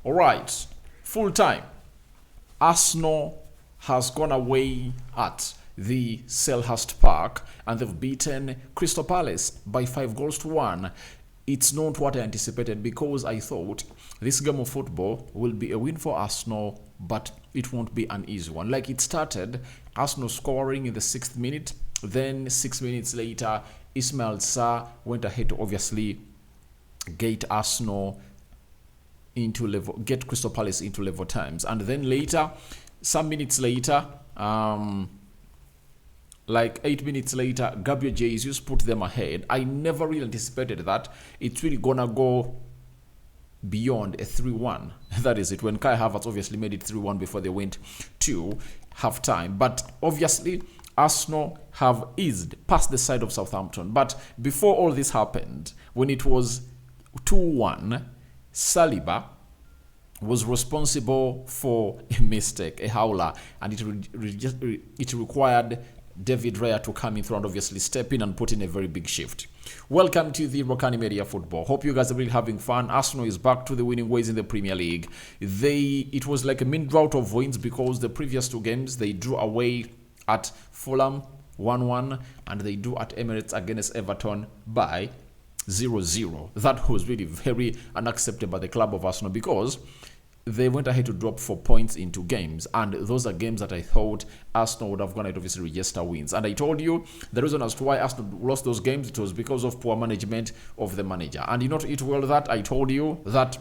All right, full time. Arsenal has gone away at the Selhurst Park and they've beaten Crystal Palace by 5 goals to 1. It's not what I anticipated because I thought this game of football will be a win for Arsenal, but it won't be an easy one. Like it started, Arsenal scoring in the 6th minute, then 6 minutes later, Ismail Sarr went ahead to obviously get Arsenal into level, get Crystal Palace into level times, and then later, some minutes later, like 8 minutes later, Gabriel Jesus put them ahead. I never really anticipated that it's really gonna go beyond a 3-1. That is it, when Kai Havertz obviously made it 3-1 before they went to halftime. But obviously, Arsenal have eased past the side of Southampton. But before all this happened, when it was 2-1, Saliba was responsible for a mistake, a howler, and it required David Raya to come in through and obviously step in and put in a very big shift. Welcome to the Rokani Media Football. Hope you guys are really having fun. Arsenal is back to the winning ways in the Premier League. It was like a mini drought of wins because the previous 2 games they drew away at Fulham 1-1 and they drew at Emirates against Everton by 0-0. That was really very unacceptable by the club of Arsenal because they went ahead to drop 4 points into games, and those are games that I thought Arsenal would have gone ahead obviously register wins. And I told you the reason as to why Arsenal lost those games, it was because of poor management of the manager. And you know it well that I told you that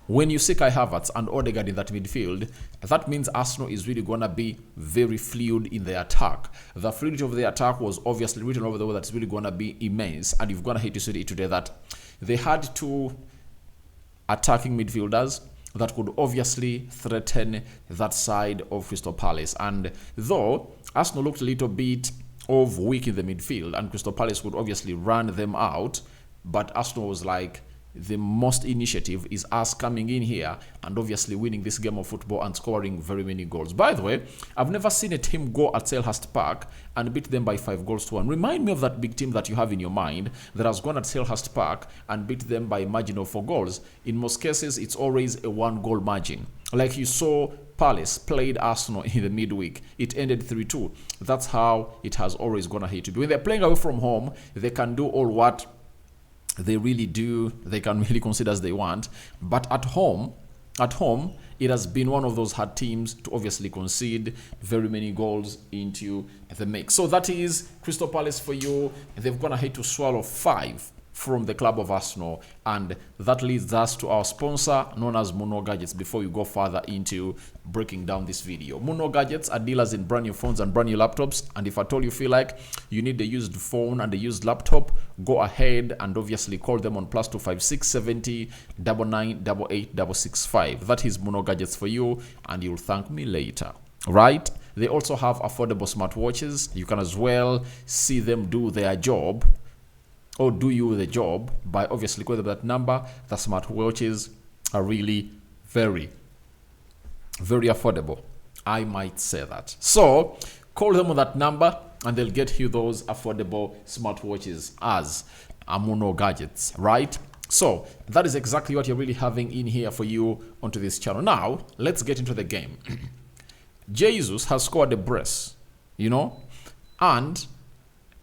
when you see Kai Havertz and Odegaard in that midfield, that means Arsenal is really going to be very fluid in the attack. The fluidity of the attack was obviously written over the way that's really going to be immense. And you've got to hate to see it today that they had 2 attacking midfielders that could obviously threaten that side of Crystal Palace. And though Arsenal looked a little bit of weak in the midfield and Crystal Palace would obviously run them out, but Arsenal was like, the most initiative is us coming in here and obviously winning this game of football and scoring very many goals. By the way, I've never seen a team go at Selhurst Park and beat them by 5 goals to 1. Remind me of that big team that you have in your mind that has gone at Selhurst Park and beat them by a margin of 4 goals. In most cases, it's always a 1-goal margin. Like you saw Palace played Arsenal in the midweek. It ended 3-2. That's how it has always gone ahead to be. When they're playing away from home, they can do all what they really do, they can really consider as they want. But at home, it has been one of those hard teams to obviously concede very many goals into the mix. So that is Crystal Palace for you. They've gone ahead to swallow 5 from the club of Arsenal, and that leads us to our sponsor known as Muno Gadgets before we go further into breaking down this video. Muno Gadgets are dealers in brand new phones and brand new laptops, and if at all you feel like you need a used phone and a used laptop, go ahead and obviously call them on +256 70 99 88 665. That is Muno Gadgets for you, and you'll thank me later. Right? They also have affordable smartwatches. You can as well see them do their job, or do you the job, by obviously calling them that number. The smartwatches are really very, very affordable. I might say that. So call them on that number and they'll get you those affordable smartwatches as Muno Gadgets, right? So that is exactly what you're really having in here for you onto this channel. Now, let's get into the game. Jesus has scored a brace, you know, and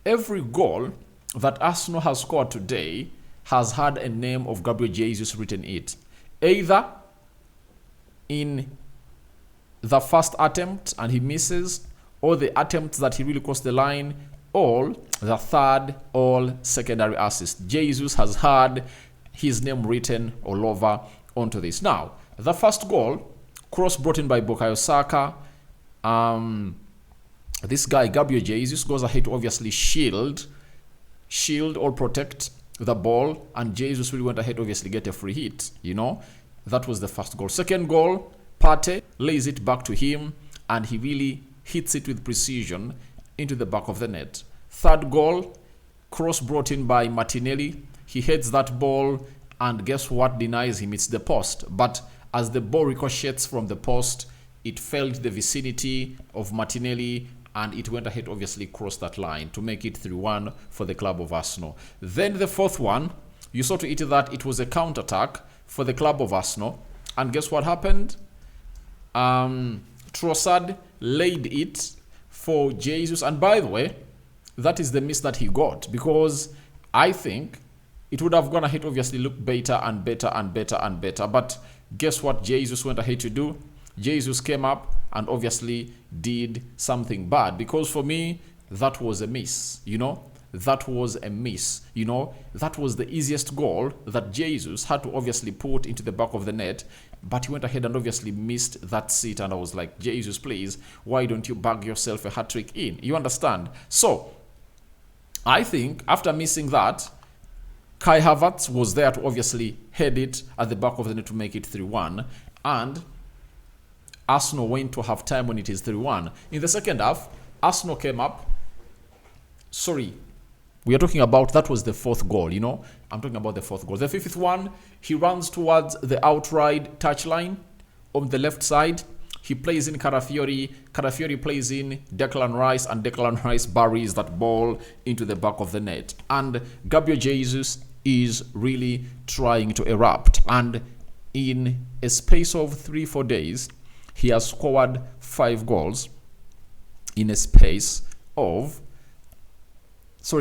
every goal that Arsenal has scored today has had a name of Gabriel Jesus written in it. Either in the first attempt and he misses, or the attempt that he really crossed the line, or the third or secondary assist. Jesus has had his name written all over onto this. Now, the first goal, cross brought in by Bukayo Saka. This guy, Gabriel Jesus, goes ahead to obviously shield or protect the ball, and Jesus really went ahead to obviously get a free hit, you know. That was the first goal. Second goal, Partey lays it back to him and he really hits it with precision into the back of the net. Third goal, cross brought in by Martinelli. He heads that ball and guess what denies him? It's the post. But as the ball ricochets from the post, it fell to the vicinity of Martinelli and it went ahead obviously crossed that line to make it 3-1 for the club of Arsenal. Then the fourth one, you saw to it that it was a counter-attack for the club of Arsenal, And guess what happened? Trossard laid it for Jesus. And by the way, that is the miss that he got, because I think it would have gone ahead, obviously look better and better and better and better. But guess what Jesus went ahead to do? Jesus came up and obviously did something bad, because for me, that was a miss, you know? That was a miss, you know? That was the easiest goal that Jesus had to obviously put into the back of the net, but he went ahead and obviously missed that seat. And I was like, Jesus, please, why don't you bag yourself a hat-trick in? You understand? So, I think after missing that, Kai Havertz was there to obviously head it at the back of the net to make it 3-1. And Arsenal went to half time when it is 3-1. In the second half, Arsenal came up. Sorry, we are talking about, that was the fourth goal, you know. I'm talking about the fourth goal. The fifth one, he runs towards the outside touchline on the left side. He plays in Carafiori. Carafiori plays in Declan Rice, and Declan Rice buries that ball into the back of the net. And Gabriel Jesus is really trying to erupt. And in a space of 3-4 days, he has scored 5 goals in a space of,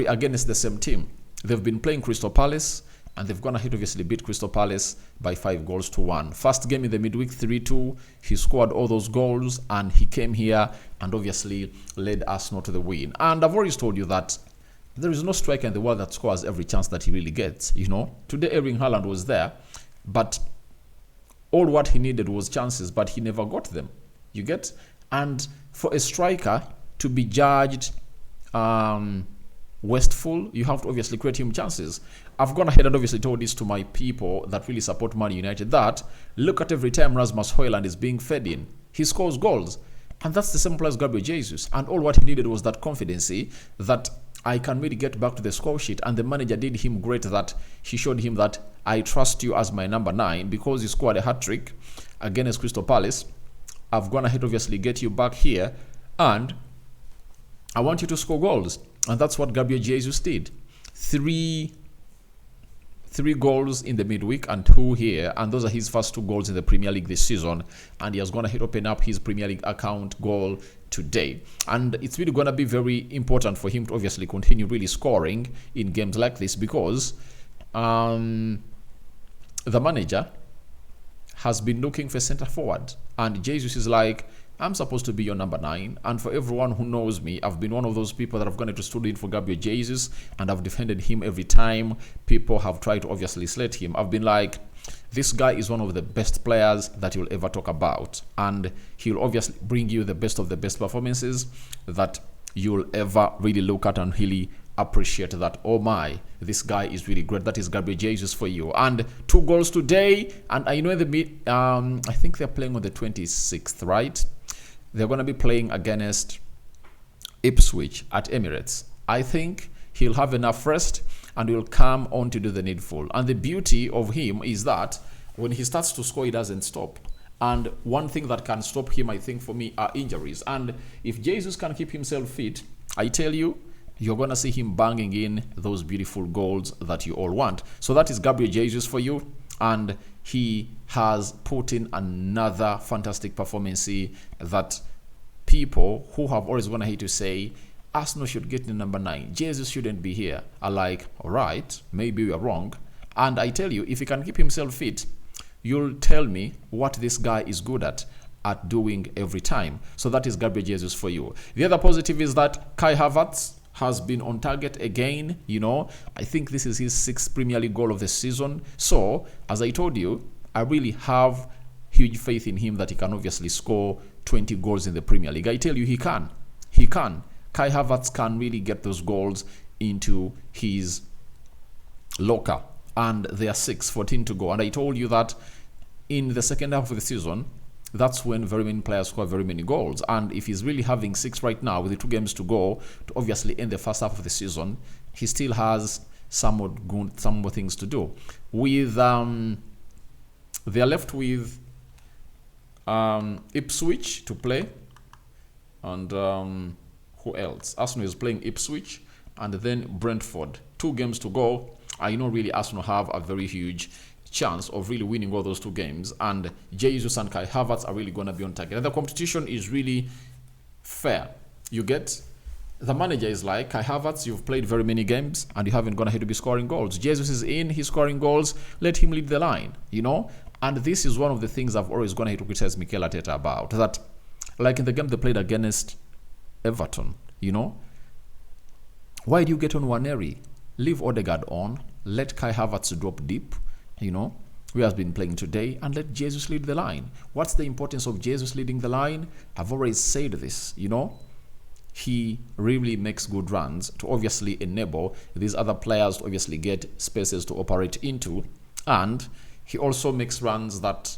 against the same team. They've been playing Crystal Palace, and they've gone ahead, obviously beat Crystal Palace by 5-1. First game in the midweek, 3-2. He scored all those goals, and he came here and obviously led Arsenal to the win. And I've always told you that there is no striker in the world that scores every chance that he really gets, you know. Today, Erling Haaland was there, but all what he needed was chances, but he never got them. You get? And for a striker to be judged wasteful, you have to obviously create him chances. I've gone ahead and obviously told this to my people that really support Man United, that look at every time Rasmus Højlund is being fed in, he scores goals. And that's the same player as Gabriel Jesus. And all what he needed was that confidence that I can really get back to the score sheet. And the manager did him great, that he showed him that I trust you as my number 9 because you scored a hat-trick against Crystal Palace. I've gone ahead, obviously, get you back here, and I want you to score goals. And that's what Gabriel Jesus did. Three goals in the midweek and 2 here, and those are his first 2 goals in the Premier League this season. And he has gone ahead open up his Premier League account goal today. And it's really going to be very important for him to obviously continue really scoring in games like this, because the manager has been looking for centre forward, and Jesus is like, I'm supposed to be your number 9. And for everyone who knows me, I've been one of those people that have gone to stood in for Gabriel Jesus, and I've defended him every time people have tried to obviously slate him. I've been like, this guy is one of the best players that you'll ever talk about, and he'll obviously bring you the best of the best performances that you'll ever really look at and really appreciate. That, oh my, this guy is really great. That is Gabriel Jesus for you. And 2 goals today, and I know I think they're playing on the 26th, right? They're going to be playing against Ipswich at Emirates. I think he'll have enough rest and will come on to do the needful. And the beauty of him is that when he starts to score, he doesn't stop. And one thing that can stop him, I think, for me, are injuries. And if Jesus can keep himself fit, I tell you, you're going to see him banging in those beautiful goals that you all want. So that is Gabriel Jesus for you. And he has put in another fantastic performance that people who have always gone ahead to say Arsenal should get in number 9, Jesus shouldn't be here, are like, all right, maybe we are wrong. And I tell you, if he can keep himself fit, you'll tell me what this guy is good at doing every time. So that is Gabriel Jesus for you. The other positive is that Kai Havertz has been on target again. You know, I think this is his 6th Premier League goal of the season. So, as I told you, I really have huge faith in him that he can obviously score 20 goals in the Premier League. I tell you, he can. He can. Kai Havertz can really get those goals into his locker. And there are 14 to go. And I told you that in the second half of the season, that's when very many players score very many goals. And if he's really having 6 right now with the 2 games to go to obviously end the first half of the season, he still has some more things to do. With they are left with Ipswich to play, and who else? Arsenal is playing Ipswich, and then Brentford. 2 games to go. I know really Arsenal have a very huge chance of really winning all those two games, and Jesus and Kai Havertz are really going to be on target. And the competition is really fair. You get, the manager is like, Kai Havertz, you've played very many games and you haven't gone ahead to be scoring goals. Jesus is in, he's scoring goals, let him lead the line, you know? And this is one of the things I've always gone ahead to criticize Mikel Arteta about, that like in the game they played against Everton, you know, why do you get on Waneri? Leave Odegaard on, let Kai Havertz drop deep, you know, we have been playing today, and let Jesus lead the line. What's the importance of Jesus leading the line? I've always said this, you know, he really makes good runs to obviously enable these other players to obviously get spaces to operate into, and he also makes runs that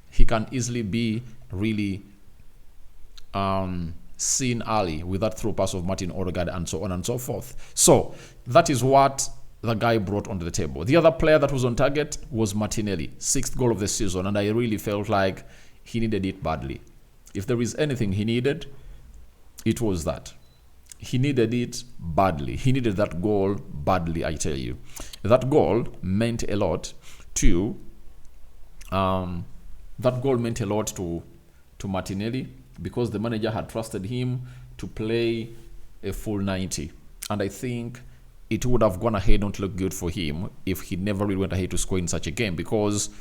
he can easily be really seen early with that through pass of Martin Odegaard and so on and so forth. So that is what the guy brought onto the table. The other player that was on target was Martinelli, 6th goal of the season, and I really felt like he needed it badly. If there is anything he needed, it was that. He needed it badly. He needed that goal badly, I tell you. That goal meant a lot to Martinelli, because the manager had trusted him to play a full 90. And I think it would have gone ahead and looked good for him if he never really went ahead to score in such a game, because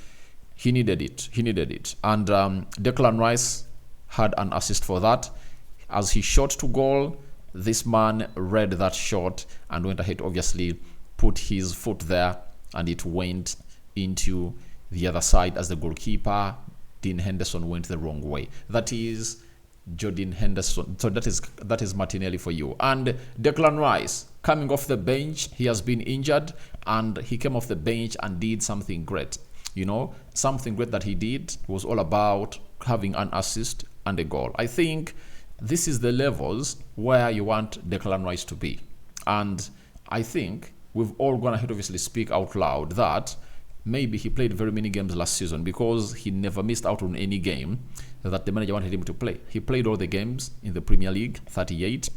he needed it. He needed it. And Declan Rice had an assist for that. As he shot to goal, this man read that shot and went ahead to obviously put his foot there, and it went into the other side as the goalkeeper, Dean Henderson, went the wrong way. That is Jordan Henderson. So that is Martinelli for you. And Declan Rice, coming off the bench, he has been injured, and he came off the bench and did something great. You know, something great that he did was all about having an assist and a goal. I think this is the levels where you want Declan Rice to be. And I think we've all gone ahead to obviously speak out loud that maybe he played very many games last season because he never missed out on any game that the manager wanted him to play. He played all the games in the Premier League, 38,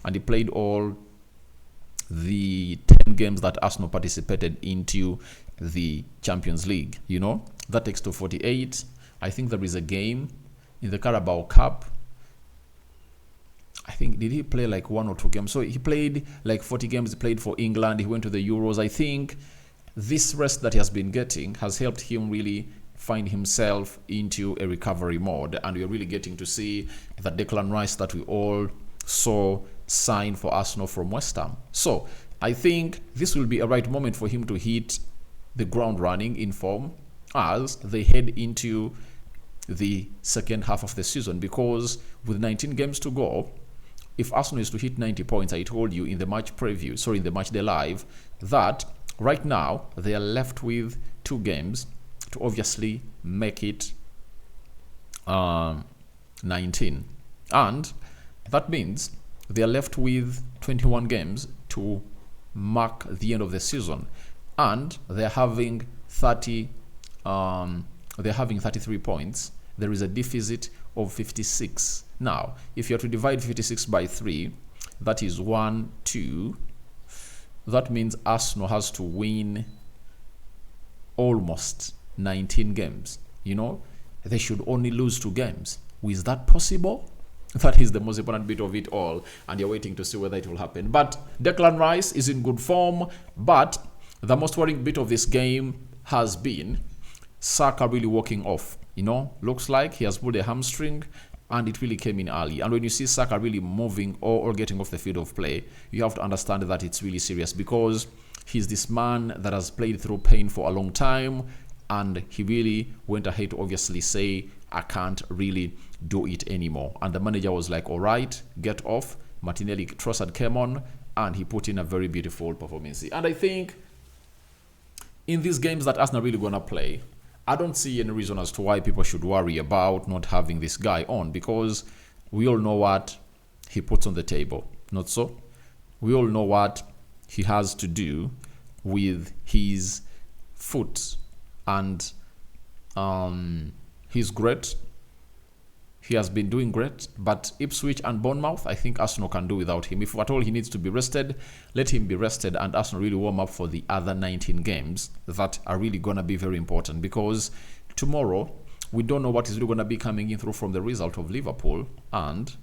and he played all the 10 games that Arsenal participated into the Champions League. You know, that takes to 48. I think there is a game in the Carabao Cup. I think, did he play like 1 or 2 games? So he played like 40 games. He played for England. He went to the Euros. I think this rest that he has been getting has helped him really find himself into a recovery mode. And we're really getting to see the Declan Rice that we all saw sign for Arsenal from West Ham. So I think this will be a right moment for him to hit the ground running in form as they head into the second half of the season, because with 19 games to go, if Arsenal is to hit 90 points, I told you in the match preview, in the match day live, that right now they are left with 2 games to obviously make it 19. And that means they are left with 21 games to mark the end of the season. And they're having 33 points. There is a deficit of 56. Now, if you are to divide 56 by 3, that is 1, 2. That means Arsenal has to win almost 19 games. You know, they should only lose 2 games. Is that possible? That is the most important bit of it all, and you're waiting to see whether it will happen. But Declan Rice is in good form, but the most worrying bit of this game has been Saka really walking off. You know, looks like he has pulled a hamstring, and it really came in early. And when you see Saka really moving or getting off the field of play, you have to understand that it's really serious, because he's this man that has played through pain for a long time, and he really went ahead to obviously say, I can't really do it anymore. And the manager was like, all right, get off. Martinelli Trossard came on, and he put in a very beautiful performance. And I think in these games that Arsenal are really going to play, I don't see any reason as to why people should worry about not having this guy on, because we all know what he puts on the table. Not so? We all know what he has to do with his foot, and he's great. He has been doing great, but Ipswich and Bournemouth, I think Arsenal can do without him. If at all he needs to be rested, let him be rested, and Arsenal really warm up for the other 19 games that are really going to be very important, because tomorrow we don't know what is really going to be coming in through from the result of Liverpool and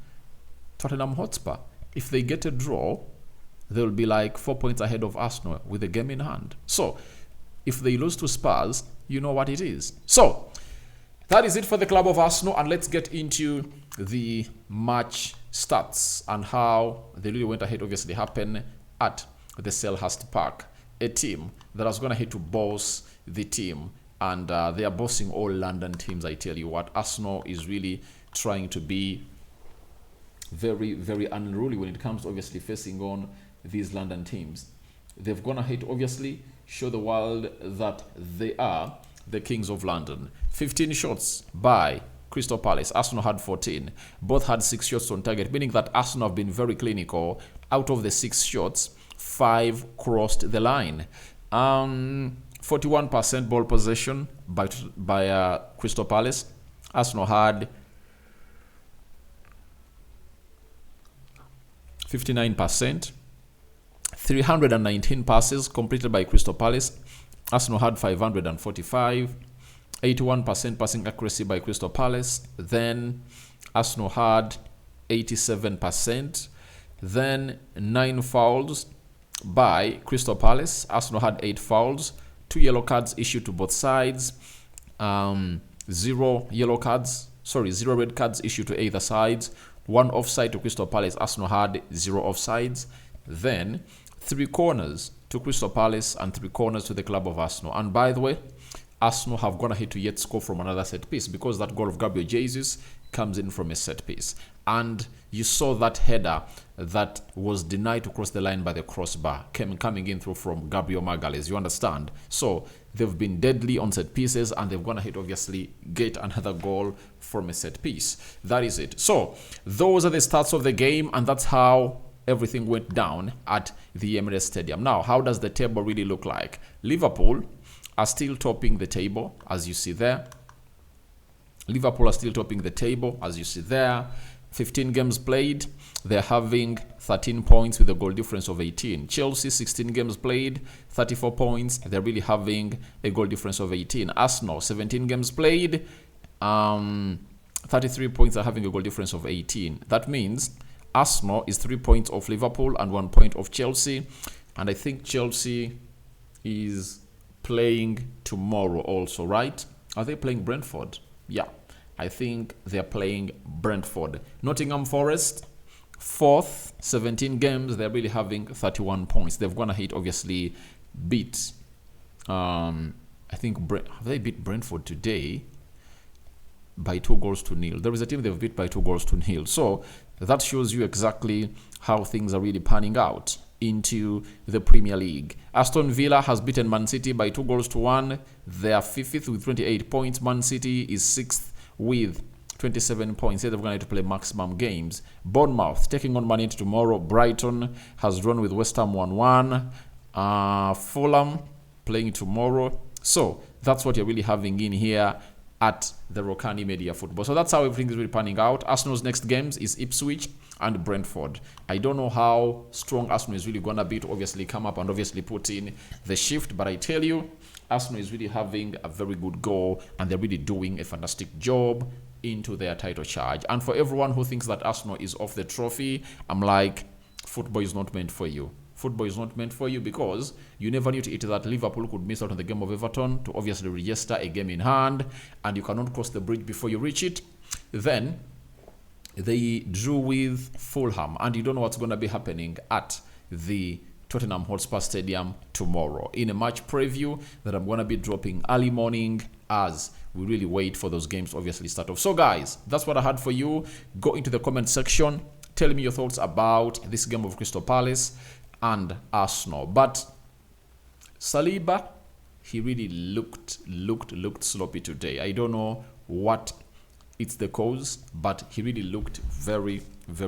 Tottenham Hotspur. If they get a draw, they'll be like 4 points ahead of Arsenal with a game in hand. So if they lose to Spurs, you know what it is. So that is it for the club of Arsenal, and let's get into the match stats and how they really went ahead. Obviously happen at the Selhurst Park, a team that was going to head to boss the team, and they are bossing all London teams. I tell you what, Arsenal is really trying to be very, very unruly when it comes to obviously facing on these London teams. They've gone ahead to obviously show the world that they are the Kings of London. 15 shots by Crystal Palace. Arsenal had 14. Both had 6 shots on target, meaning that Arsenal have been very clinical. Out of the 6 shots, 5 crossed the line. 41% ball possession by Crystal Palace. Arsenal had 59%. 319 passes completed by Crystal Palace. Arsenal had 545. 81% passing accuracy by Crystal Palace. Then Arsenal had 87%. Then 9 fouls by Crystal Palace. Arsenal had 8 fouls. 2 yellow cards issued to both sides. 0 red cards issued to either sides. 1 offside to Crystal Palace. Arsenal had 0 offsides. Then 3 corners to Crystal Palace and 3 corners to the club of Arsenal. And by the way, Arsenal have gone ahead to yet score from another set piece, because that goal of Gabriel Jesus comes in from a set piece. And you saw that header that was denied to cross the line by the crossbar coming in through from Gabriel Magalhaes. You understand? So they've been deadly on set pieces, and they've gone ahead obviously get another goal from a set piece. That is it. So those are the stats of the game, and that's how everything went down at the Emirates Stadium. Now, how does the table really look like? Liverpool are still topping the table, as you see there. Liverpool are still topping the table, as you see there. 15 games played. They're having 13 points with a goal difference of 18. Chelsea, 16 games played, 34 points. They're really having a goal difference of 18. Arsenal, 17 games played, 33 points, are having a goal difference of 18. That means Arsenal is 3 points off Liverpool and 1 point off Chelsea. And I think Chelsea is playing tomorrow also, right? Are they playing Brentford? Yeah, I think they're playing Brentford. Nottingham Forest, 4th, 17 games. They're really having 31 points. They've gone ahead, obviously, beat, I think, have they beat Brentford today by 2-0? There is a team they've beat by 2-0. So that shows you exactly how things are really panning out into the Premier League. Aston Villa has beaten Man City by 2-1. They are 5th with 28 points. Man City is 6th with 27 points. They're going to play maximum games. Bournemouth taking on Man United tomorrow. Brighton has drawn with West Ham 1-1. Fulham playing tomorrow. So that's what you're really having in here at the Rokani Media Football. So that's how everything is really panning out. Arsenal's next games is Ipswich and Brentford. I don't know how strong Arsenal is really going to be to obviously come up and obviously put in the shift, but I tell you, Arsenal is really having a very good goal, and they're really doing a fantastic job into their title charge. And for everyone who thinks that Arsenal is off the trophy, I'm like, football is not meant for you. Football is not meant for you, because you never knew that Liverpool could miss out on the game of Everton to obviously register a game in hand, and you cannot cross the bridge before you reach it. Then they drew with Fulham, and you don't know what's going to be happening at the Tottenham Hotspur Stadium tomorrow in a match preview that I'm going to be dropping early morning as we really wait for those games to obviously start off. So guys, that's what I had for you. Go into the comment section, tell me your thoughts about this game of Crystal Palace and Arsenal. But Saliba, he really looked sloppy today. I don't know what it's the cause, but he really looked very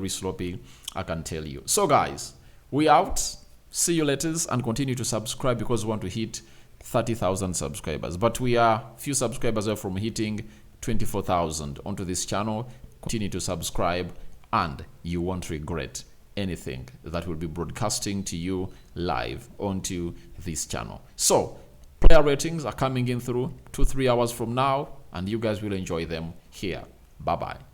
sloppy, I can tell you. So guys, we out. See you later, and continue to subscribe, because we want to hit 30,000 subscribers. But we are few subscribers away from hitting 24,000 onto this channel. continue to subscribe, and you won't regret anything that will be broadcasting to you live onto this channel. So player ratings are coming in through 2-3 hours from now, and you guys will enjoy them here. Bye bye.